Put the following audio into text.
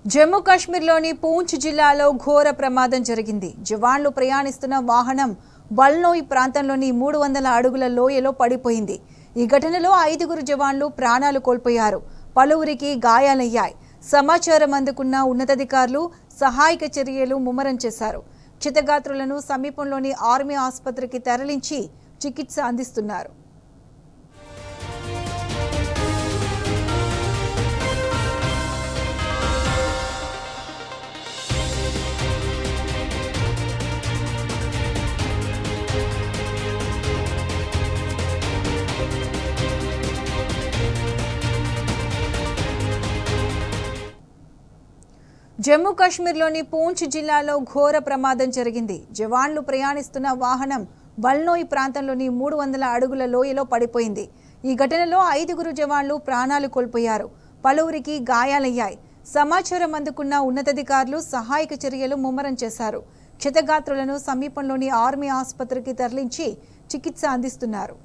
జమ్మూ కాశ్మీర్లోని పూంచ్ జిల్లాలో ఘోర ప్రమాదం జరిగింది. జవాన్లు ప్రయాణిస్తున్న వాహనం బల్నోయ్ ప్రాంతంలోని 300 అడుగుల లోయలో పడిపోయింది. ఈ ఘటనలో 5 జవాన్లు ప్రాణాలు కోల్పోయారు. పలువురికి గాయాలయ్యాయి. సమాచారం అందుకున్న ఉన్నతాధికారులు సహాయక చర్యలు ముమ్మరం చేశారు. క్షతగాత్రులను సమీపంలోని ఆర్మీ ఆసుపత్రికి తరలించి చికిత్స అందిస్తున్నారు. జమ్మూ కాశ్మీర్లోని పూంచ్ జిల్లాలో ఘోర ప్రమాదం జరిగింది. జవాన్లు ప్రయాణిస్తున్న వాహనం బల్నోయ్ ప్రాంతంలోని 300 అడుగుల లోయలో పడిపోయింది. ఈ ఘటనలో 5 జవాన్లు ప్రాణాలు కోల్పోయారు. పలువురికి గాయాలయ్యాయి. సమాచారం అందుకున్న ఉన్నతాధికారులు సహాయక చర్యలు ముమ్మరం చేశారు. క్షతగాత్రులను సమీపంలోని ఆర్మీ ఆసుపత్రికి తరలించి చికిత్స అందిస్తున్నారు.